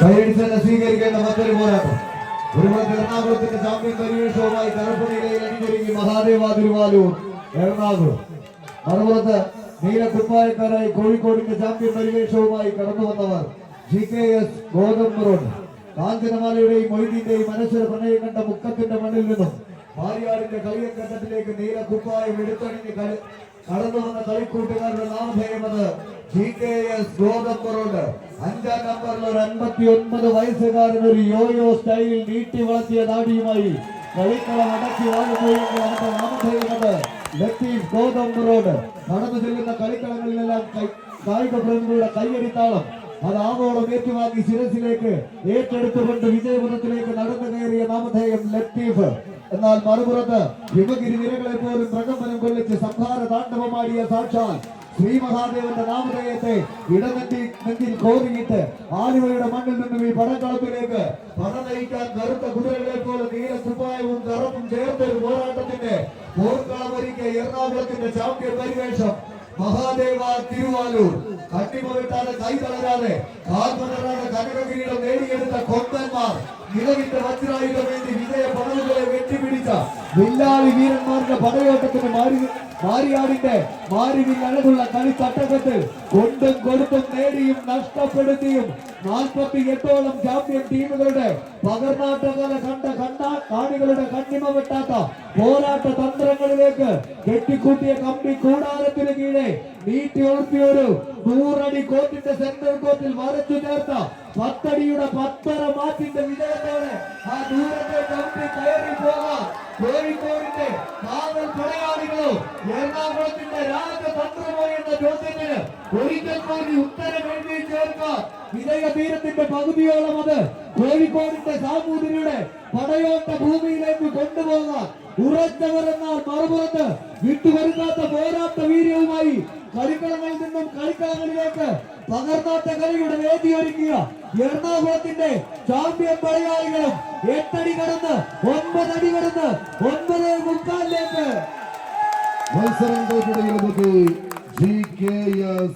കൈയടിച്ച് സ്വീകരിക്കേണ്ട മറ്റൊരു പോരാട്ടം. ഒരുപാട് എറണാകുളത്തിന്റെ ചാമ്പ്യൻ പരിവേഷവുമായി കറുപ്പുനിലയിൽ അണിഞ്ഞൊരുങ്ങി മഹാദേവ തിരുവാലൂർ എറണാകുളം. മറുപുറത്ത് നീല കുപ്പായക്കാരായി കോഴിക്കോടിന്റെ ചാമ്പ്യൻ പരിവേഷവുമായി കടന്നു വന്നവർ GKS ഗോതമ്പ് റോഡ്. കാഞ്ചനമാലയുടെയും മൊയ്തീന്റെയും മനശ്വര പ്രണയം കണ്ട മുക്കത്തിന്റെ മണ്ണിൽ നിന്നും മാരിയാടിന്റെ കളിയക്കണ്ടത്തിലേക്ക് നീല കുപ്പായം എടുത്തണിഞ്ഞ് കടന്നു വന്ന കളിക്കൂട്ടുകാരുടെ നാമധേയമത് GKS ഗോതമ്പ് റോഡ്. 5-ാം നമ്പറിൽ ഒരു 59 വയസ്സുകാരൻ ഒരു യോയോ സ്റ്റൈലിൽ നീട്ടി വളർത്തിയ നാടിയുമായി കളിക്കളം അടക്കി വാങ്ങുമ്പോൾ അവന്റെ നാമധേയമത് ലത്തീഫ് ഗോതമ്പ് റോഡ്. കടന്നു ചെല്ലുന്ന കളിക്കളങ്ങളിലെല്ലാം കായിക പ്രേമികളുടെ കയ്യടിത്താളം അത് ആവോളം ഏറ്റുവാങ്ങി ശിരസിലേക്ക് ഏറ്റെടുത്തുകൊണ്ട് വിജയപഥത്തിലേക്ക് നടന്നു കയറിയ നാമധേയം ലത്തീഫ്. എന്നാൽ മറുപുറത്ത് ഹിമഗിരി നിരകളെ പോലും പ്രകമ്പനം കൊള്ളിച്ച് സംഹാര താണ്ഡവമാടിയ സാക്ഷാൽ ശ്രീ മഹാദേവന്റെ നാമധേയത്തെ ഇടനെഞ്ചിൽ കോരിയിട്ട് ആലുവയുടെ മണ്ണിൽ നിന്നും ഈ പടക്കളത്തിലേക്ക് പടനയിക്കാൻ കറുത്ത കുതിരകളെ പോലെ നീല കുപ്പായവും കറുപ്പും ചേർത്തൊരു പോരാട്ടത്തിന്റെ പോർക്കളമൊരുക്കിയ എറണാകുളത്തിന്റെ ചാമ്പ്യൻ പരിവേഷം മഹാദേവ തിരുവാലൂർ. കണ്ണിമ വിട്ടാതെ കൈ തളരാതെ കാൽമലരാതെ കനകകിരീടം നേടിയെടുത്ത കൊമ്പന്മാർ നിലവിന്റെ വജ്രായുധമേന്തി വിജയ പടവുകളെ വെട്ടിപ്പിടിച്ച വില്ലാളി വീരന്മാരുടെ പടയോട്ടത്തിന് മാരിയാടിന്റെ മാരിവിൽ അഴകുള്ള കളിത്തട്ടകത്ത് കൊണ്ടും കൊടുത്തും നേടിയും നഷ്ടപ്പെടുത്തിയും 48ഓളം ചാമ്പ്യൻ ടീമുകളുടെ പകർനാട്ടകല കണ്ട കാണികളുടെ കണ്ണിമ വെട്ടാത്ത പോരാട്ട തന്ത്രങ്ങളിലേക്ക് കെട്ടിക്കൂട്ടിയ കമ്പി കൂടാരത്തിന് കീഴെ നീട്ടി ഉറപ്പിയൊരു 100 അടി കോർട്ടിന്റെ സെന്റർ കോർട്ടിൽ വരച്ചു ചേർത്ത 10 അടിയുടെ 10.5 മാറ്റിന്റെ വിജയത്തോടെ ആ ദൂരത്തെ കമ്പി കയറി പോകാൻ കോഴിക്കോടിന്റെ കാവൽ പടയാളികളോ എറണാകുളത്തിന്റെ രാജതന്ത്രമോ എന്ന ചോദ്യത്തിന് ഒരിക്കൽ കൂടി ഉത്തരം എഴുതി ചേർക്കാൻ വിജയതീരത്തിന്റെ പകുതിയോളം അത് കോഴിക്കോടിന്റെ സാമൂതിരിയുടെ പടയോട്ട ഭൂമിയിലേക്ക് കൊണ്ടുപോകാൻ ഉറച്ചവർ എന്നാൽ മറുപുറത്ത് വിട്ടുവരുത്താത്ത പോരാട്ട വീര്യവുമായി കളിക്കളങ്ങളിൽ നിന്നും കളിക്കളങ്ങളിലേക്ക് പകർന്നാട്ട കളിയുടെ വേദി ഒരുക്കിയ എറണാകുളത്തിന്റെ ചാമ്പ്യൻ പടയാളികളും 8 അടി കടന്ന് 9 അടി കടന്ന് 9.25 മത്സരം GKS